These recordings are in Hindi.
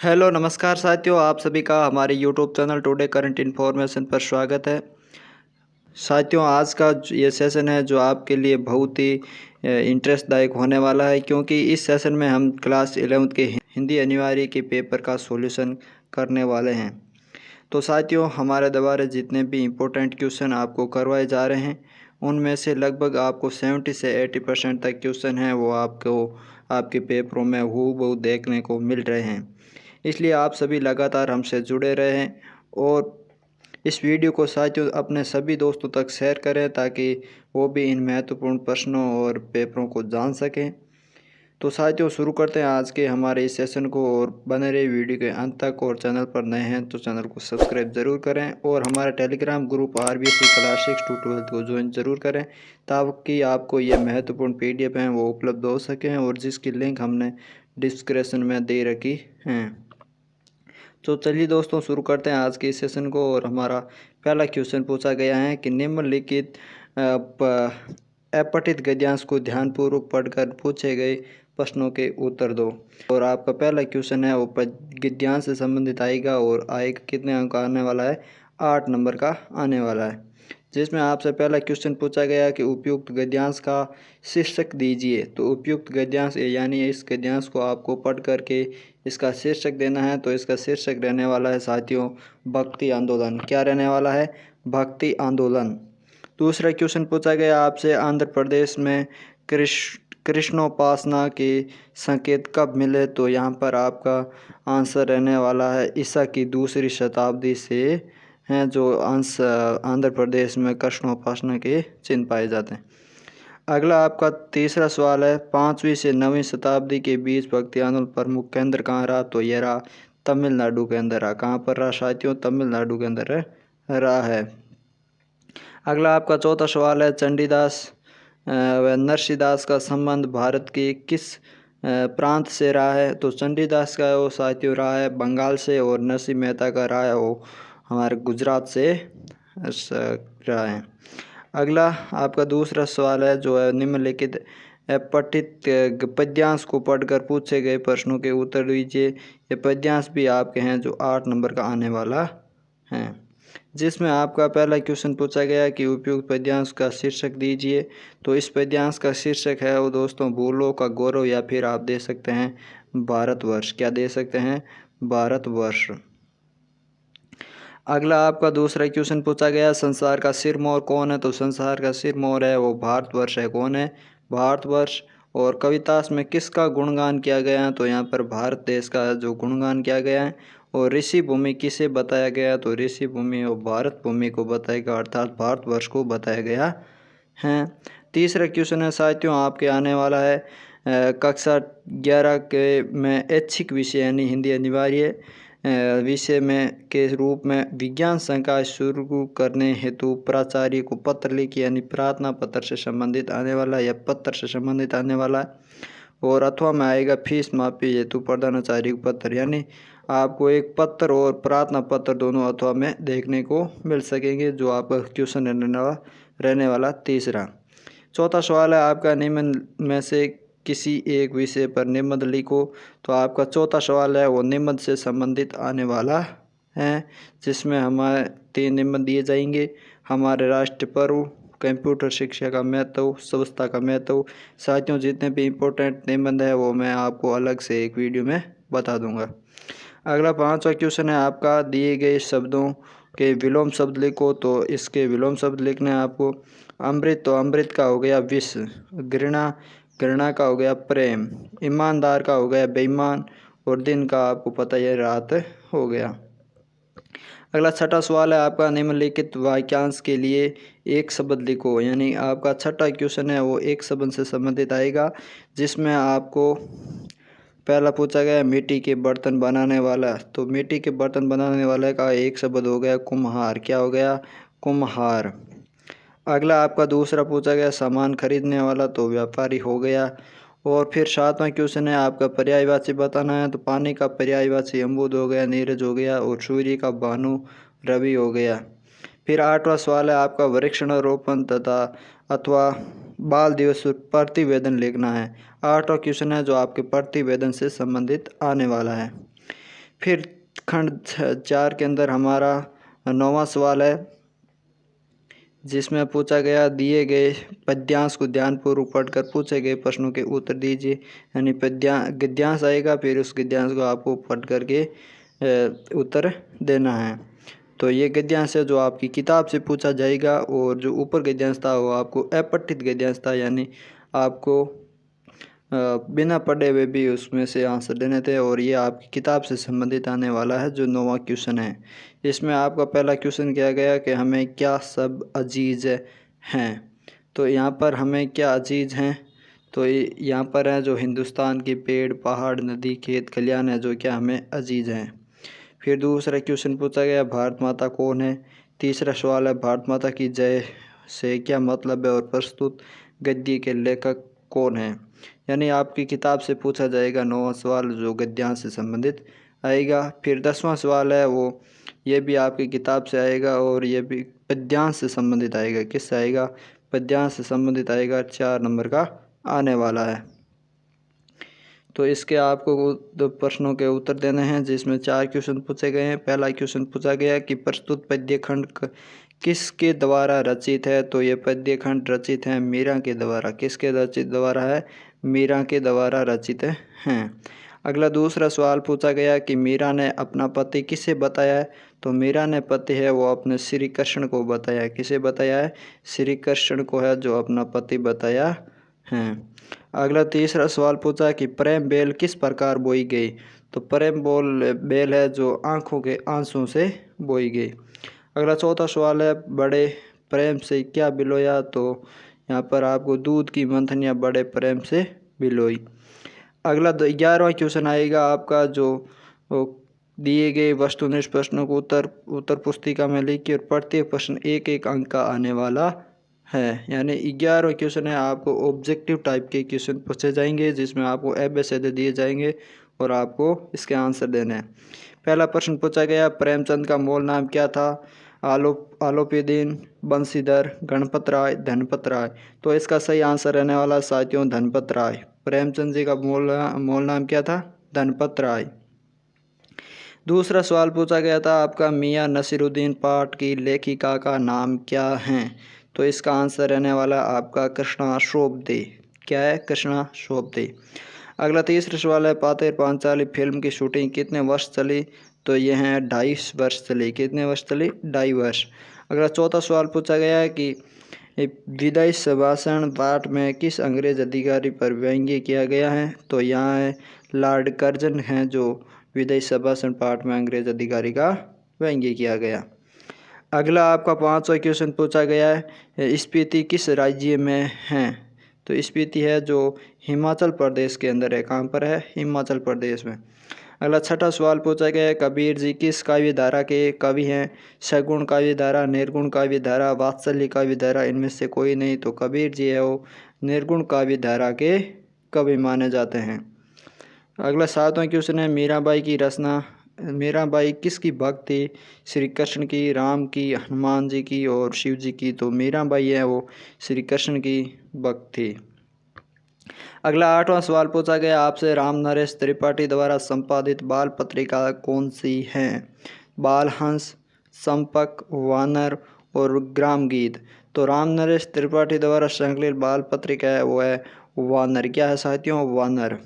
हेलो नमस्कार साथियों, आप सभी का हमारे YouTube channel today current information पर स्वागत है। साथियों, आज का ये सेशन है जो आपके लिए बहुत ही इंटरेस्टदायक होने वाला है, क्योंकि इस सेशन में हम क्लास 11th के हिंदी अनिवार्य के पेपर का सॉल्यूशन करने वाले हैं। तो साथियों, हमारे द्वारा जितने भी इम्पोर्टेंट क्वेश्चन आपको करवाए जा रहे हैं उनमें से लगभग आपको 70 से 80% तक क्वेश्चन हैं वो आपको आपके पेपरों में हूबहू देखने को मिल रहे हैं। इसलिए आप सभी लगातार हमसे जुड़े रहें और इस वीडियो को साथियों अपने सभी दोस्तों तक शेयर करें ताकि वो भी इन महत्वपूर्ण प्रश्नों और पेपरों को जान सकें। तो साथियों, शुरू करते हैं आज के हमारे इस सेशन को और बने रहे वीडियो के अंत तक। और चैनल पर नए हैं तो चैनल को सब्सक्राइब ज़रूर करें और हमारा Telegram group RBSC class 6 to 12 को ज्वाइन ज़रूर करें ताकि आपको ये महत्वपूर्ण PDF हैं वो उपलब्ध हो सकें और जिसकी लिंक हमने डिस्क्रिप्शन में दे रखी हैं। तो चलिए दोस्तों, शुरू करते हैं आज के इस सेशन को। और हमारा पहला क्वेश्चन पूछा गया है कि निम्नलिखित अपठित गद्यांश को ध्यानपूर्वक पढ़कर पूछे गए प्रश्नों के उत्तर दो। और आपका पहला क्वेश्चन है वो गद्यांश से संबंधित आएगा और आएगा कितने अंक आने वाला है, 8 नंबर का आने वाला है। जिसमें आपसे पहला क्वेश्चन पूछा गया कि उपयुक्त गद्यांश का शीर्षक दीजिए। तो उपयुक्त गद्यांश यानी इस गद्यांश को आपको पढ़ करके इसका शीर्षक देना है। तो इसका शीर्षक रहने वाला है साथियों भक्ति आंदोलन। क्या रहने वाला है? भक्ति आंदोलन। दूसरा क्वेश्चन पूछा गया आपसे आंध्र प्रदेश में कृष्णोपासना के संकेत कब मिले। तो यहाँ पर आपका आंसर रहने वाला है ईसा की 2री शताब्दी से हैं जो अंश आंध्र प्रदेश में कृष्णोपासना के चिन्ह पाए जाते हैं। अगला आपका तीसरा सवाल है 5वीं से 9वीं शताब्दी के बीच भक्ति आंदोलन प्रमुख केंद्र कहाँ रहा। तो यह रहा तमिलनाडु के अंदर रहा। कहाँ पर रहा साथियों? तमिलनाडु के अंदर रहा है। अगला आपका चौथा सवाल है चंडीदास व नरसिंहदास का संबंध भारत के किस प्रांत से रहा है। तो चंडीदास का वो साथियों रहा है बंगाल से और नरसिंह मेहता का रहा है वो हमारे गुजरात से रहा है। अगला आपका दूसरा सवाल है जो है निम्नलिखित अपठित पद्यांश को पढ़कर पूछे गए प्रश्नों के उत्तर दीजिए। ये पद्यांश भी आपके हैं जो 8 नंबर का आने वाला है। जिसमें आपका पहला क्वेश्चन पूछा गया कि उपयुक्त पद्यांश का शीर्षक दीजिए। तो इस पद्यांश का शीर्षक है वो दोस्तों भूलों का गौरव, या फिर आप दे सकते हैं भारतवर्ष। क्या दे सकते हैं? भारतवर्ष। अगला आपका दूसरा क्वेश्चन पूछा गया संसार का सिरमौर कौन है। तो संसार का सिरमौर है वो भारतवर्ष है। कौन है? भारतवर्ष। और कवितास में किसका गुणगान किया गया है। तो यहाँ पर भारत देश का जो गुणगान किया गया है। और ऋषि भूमि किसे बताया गया। तो ऋषि भूमि और भारत भूमि को बताया गया, अर्थात भारतवर्ष को बताया गया है। तीसरा क्वेश्चन है साथियों आपके आने वाला है कक्षा 11 के में ऐच्छिक विषय यानी हिंदी अनिवार्य विषय में के रूप में विज्ञान संकाय शुरू करने हेतु प्राचार्य को पत्र लिखिए, यानी प्रार्थना पत्र से संबंधित आने वाला या पत्र से संबंधित आने वाला है। और अथवा में आएगा फीस माफी हेतु प्रधानाचार्य को पत्र, यानी आपको एक पत्र और प्रार्थना पत्र दोनों अथवा में देखने को मिल सकेंगे जो आपका क्वेश्चन रहने वाला तीसरा। चौथा सवाल है आपका निम्न में से किसी एक विषय पर निबंध लिखो। तो आपका चौथा सवाल है वो निबंध से संबंधित आने वाला है, जिसमें हमारे 3 निबंध दिए जाएंगे। हमारे राष्ट्र पर्व, कंप्यूटर शिक्षा का महत्व, स्वच्छता का महत्व। साथियों, जितने भी इम्पोर्टेंट निबंध है वो मैं आपको अलग से एक वीडियो में बता दूंगा। अगला 5वां क्वेश्चन है आपका दिए गए शब्दों के विलोम शब्द लिखो। तो इसके विलोम शब्द लिखने हैं आपको। अमृत, तो अमृत का हो गया विष। घृणा, घृणा का हो गया प्रेम। ईमानदार का हो गया बेईमान। और दिन का आपको पता है रात हो गया। अगला 6वां सवाल है आपका निम्नलिखित वाक्यांश के लिए एक शब्द लिखो, यानी आपका 6वां क्वेश्चन है वो एक शब्द से संबंधित आएगा। जिसमें आपको पहला पूछा गया मिट्टी के बर्तन बनाने वाला। तो मिट्टी के बर्तन बनाने वाले का एक शब्द हो गया कुम्हार। क्या हो गया? कुम्हार। अगला आपका दूसरा पूछा गया सामान खरीदने वाला। तो व्यापारी हो गया। और फिर 7वां क्वेश्चन है आपका पर्यायवाची बताना है। तो पानी का पर्यायवाची अमरूद हो गया, नीरज हो गया। और सूर्य का भानु रवि हो गया। फिर 8वां सवाल है आपका वृक्षारोपण तथा अथवा बाल दिवस प्रतिवेदन लिखना है। 8वां क्वेश्चन है जो आपके प्रतिवेदन से संबंधित आने वाला है। फिर खंड 4 के अंदर हमारा 9वां सवाल है, जिसमें पूछा गया दिए गए पद्यांश को ध्यानपूर्वक पढ़कर पूछे गए प्रश्नों के उत्तर दीजिए। यानी गद्यांश आएगा, फिर उस गद्यांश को आपको पढ़ करके उत्तर देना है। तो ये गद्यांश है जो आपकी किताब से पूछा जाएगा, और जो ऊपर गद्यांश था वो आपको अपठित गद्यांश था, यानी आपको बिना पढ़े हुए भी उसमें से आंसर देने थे, और ये आपकी किताब से संबंधित आने वाला है जो 9वां क्वेश्चन है। इसमें आपका पहला क्वेश्चन किया गया कि हमें क्या सब अजीज़ हैं। तो यहाँ पर हमें क्या अजीज़ हैं, तो यहाँ पर है जो हिंदुस्तान के पेड़ पहाड़ नदी खेत खलियान है जो क्या हमें अजीज़ हैं। फिर दूसरा क्वेश्चन पूछा गया भारत माता कौन है। तीसरा सवाल है भारत माता की जय से क्या मतलब है, और प्रस्तुत गद्य के लेखक कौन है। यानी आपकी किताब से पूछा जाएगा 9वां सवाल जो गद्यांश से संबंधित आएगा। फिर 10वां सवाल है वो ये भी आपकी किताब से आएगा, और ये भी पद्यांश से संबंधित आएगा। किससे आएगा, पद्यांश से संबंधित आएगा, 4 नंबर का आने वाला है। तो इसके आपको 2 प्रश्नों के उत्तर देने हैं, जिसमें 4 क्वेश्चन पूछे गए हैं। पहला क्वेश्चन पूछा गया कि प्रस्तुत पद्य खंड किसके द्वारा रचित है। तो ये पद्य खंड रचित है मीरा के द्वारा। किसके रचित द्वारा है, मीरा के द्वारा रचित हैं। अगला दूसरा सवाल पूछा गया कि मीरा ने अपना पति किसे बताया है। तो मीरा ने पति है वो अपने श्री कृष्ण को बताया है। किसे बताया है, श्री कृष्ण को है जो अपना पति बताया है। अगला तीसरा सवाल पूछा कि प्रेम बेल किस प्रकार बोई गई। तो प्रेम बेल है जो आँखों के आंसू से बोई गई। अगला चौथा सवाल है बड़े प्रेम से क्या बिलोया। तो यहाँ पर आपको दूध की मंथनियाँ बड़े प्रेम से बिलोई। अगला 11वां क्वेश्चन आएगा आपका जो दिए गए वस्तुनिष्ठ प्रश्नों को उत्तर पुस्तिका में लिखिए, और प्रत्येक प्रश्न 1-1 अंक का आने वाला है। यानी 11वां क्वेश्चन है आपको ऑब्जेक्टिव टाइप के क्वेश्चन पूछे जाएंगे, जिसमें आपको ABCD दिए जाएंगे और आपको इसके आंसर देने हैं। पहला प्रश्न पूछा गया प्रेमचंद का मूल नाम क्या था। आलोपीदीन, बंशीधर, गणपत राय, धनपत राय। तो इसका सही आंसर रहने वाला साथियों धनपत राय। प्रेमचंद जी का मूल नाम क्या था, धनपत राय। दूसरा सवाल पूछा गया था आपका मियाँ नसीरुद्दीन पाठ की लेखिका का नाम क्या है। तो इसका आंसर रहने वाला आपका कृष्णा शोभदे। क्या है, कृष्णा शोभदे। अगला तीसरा सवाल है पातेर पांचाली फिल्म की शूटिंग कितने वर्ष चली। तो ये हैं 2.5 वर्ष चली। कितने वर्ष चली, 2.5 वर्ष। अगला चौथा सवाल पूछा गया है कि विदाई संभाषण पाठ में किस अंग्रेज अधिकारी पर व्यंग्य किया गया है। तो यहाँ है लॉर्ड कर्जन हैं जो विदाई संभाषण पाठ में अंग्रेज अधिकारी का व्यंग्य किया गया। अगला आपका 5वां क्वेश्चन पूछा गया है स्पीति किस राज्य में है। तो स्पीति है जो हिमाचल प्रदेश के अंदर है। कहाँ पर है, हिमाचल प्रदेश में। अगला 6वां सवाल पूछा गया है कबीर जी किस काव्य धारा के कवि हैं। सगुण काव्य धारा, निर्गुण काव्य धारा, वात्सल्य काव्य धारा, इनमें से कोई नहीं। तो कबीर जी है वो निर्गुण काव्य धारा के कवि माने जाते हैं। अगला 7वां क्वेश्चन है मीराबाई की रचना। मीराबाई किसकी भक्त थी, श्री कृष्ण की, राम की, हनुमान जी की और शिव जी की। तो मीराबाई है वो श्री कृष्ण की भक्त थी। अगला 8वां सवाल पूछा गया आपसे राम नरेश त्रिपाठी द्वारा संपादित बाल पत्रिका कौन सी है। बाल हंस, संपक, वानर और ग्राम गीत। तो राम नरेश त्रिपाठी द्वारा संकलित बाल पत्रिका है वो है वानर। क्या है साथियों, वानर।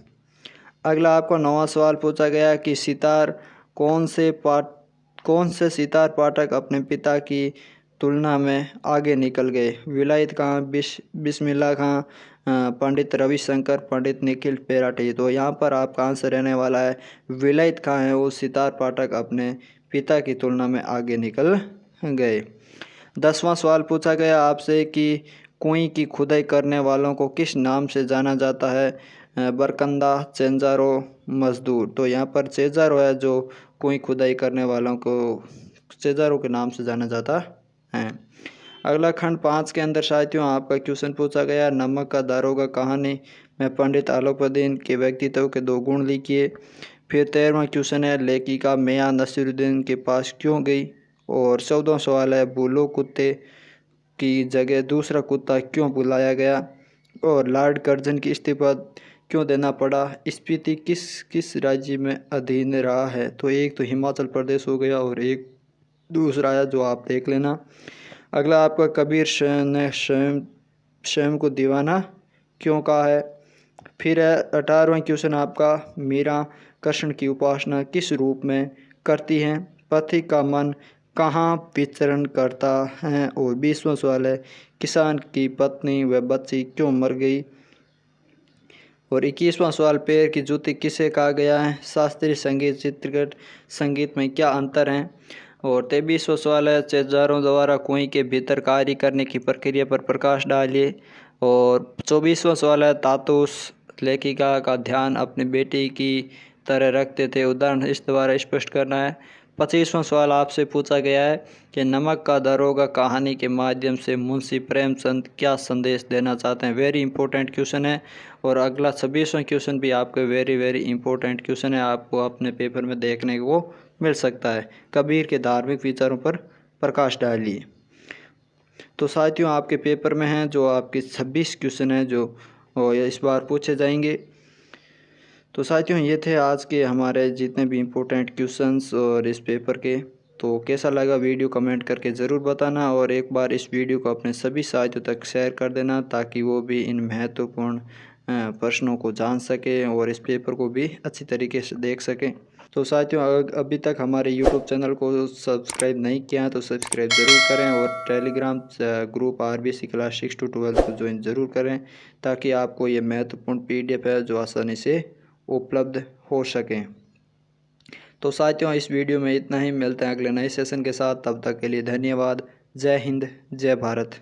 अगला आपको 9वां सवाल पूछा गया कि सितार कौन से सितार पाठक अपने पिता की तुलना में आगे निकल गए। विलायत खां, बिस्मिल्लाह खां, पंडित रविशंकर, पंडित निखिल पेराटे। तो यहाँ पर आपका आंसर रहने वाला है विलायत खां है वो सितार पाठक अपने पिता की तुलना में आगे निकल गए। 10वां सवाल पूछा गया आपसे कि कुएं की खुदाई करने वालों को किस नाम से जाना जाता है। बरकंदा, चेंजारो, मजदूर। तो यहाँ पर चेंजारो है जो कुएं खुदाई करने वालों को चेंजारो के नाम से जाना जाता है। अगला खंड 5 के अंदर साथियों आपका क्वेश्चन पूछा गया नमक का दारोगा कहानी में पंडित आलोपदीन के व्यक्तित्व के 2 गुण लिखिए। फिर 13वां क्वेश्चन है लेखिका मियाँ नसीरुद्दीन के पास क्यों गई। और 14वां सवाल है बुलो कुत्ते की जगह दूसरा कुत्ता क्यों बुलाया गया। और लॉर्ड कर्जन की इस्तीफा क्यों देना पड़ा? स्पीति किस किस राज्य में अधीन रहा है? तो एक तो हिमाचल प्रदेश हो गया और एक दूसरा है जो आप देख लेना। अगला आपका कबीर ने स्वयं स्वयं को दीवाना क्यों कहा है? फिर है 18वां क्वेश्चन आपका, मीरा कृष्ण की उपासना किस रूप में करती हैं? पति का मन कहाँ विचरण करता है? और 20वां सवाल है, किसान की पत्नी व बच्ची क्यों मर गई? और 21वां सवाल, पैर की जूती किसे कहा गया है? शास्त्रीय संगीत चित्रगत संगीत में क्या अंतर है? और 23वां सवाल है, चेजारों द्वारा कुएं के भीतर कार्य करने की प्रक्रिया पर प्रकाश डालिए। और 24वां सवाल है, तातुस लेखिका का ध्यान अपनी बेटी की तरह रखते थे, उदाहरण इस द्वारा स्पष्ट करना है। 25वां सवाल आपसे पूछा गया है कि नमक का दरोगा कहानी के माध्यम से मुंशी प्रेमचंद क्या संदेश देना चाहते हैं? वेरी इंपॉर्टेंट क्वेश्चन है। और अगला 26वां क्वेश्चन भी आपके वेरी इंपॉर्टेंट क्वेश्चन है, आपको अपने पेपर में देखने को मिल सकता है। कबीर के धार्मिक विचारों पर प्रकाश डालिए। तो साथियों आपके पेपर में हैं जो आपके 26 क्वेश्चन हैं जो इस बार पूछे जाएंगे। तो साथियों ये थे आज के हमारे जितने भी इम्पोर्टेंट क्वेश्चंस और इस पेपर के। तो कैसा लगा वीडियो कमेंट करके ज़रूर बताना, और एक बार इस वीडियो को अपने सभी साथियों तक शेयर कर देना ताकि वो भी इन महत्वपूर्ण प्रश्नों को जान सकें और इस पेपर को भी अच्छी तरीके से देख सकें। तो साथियों अभी तक हमारे यूट्यूब चैनल को सब्सक्राइब नहीं किया है तो सब्सक्राइब ज़रूर करें, और Telegram group RBC class 6 to 12 को ज्वाइन ज़रूर करें ताकि आपको ये महत्वपूर्ण PDF है जो आसानी से उपलब्ध हो सकें। तो साथियों इस वीडियो में इतना ही, मिलते हैं अगले नए सेशन के साथ, तब तक के लिए धन्यवाद। जय हिंद, जय भारत।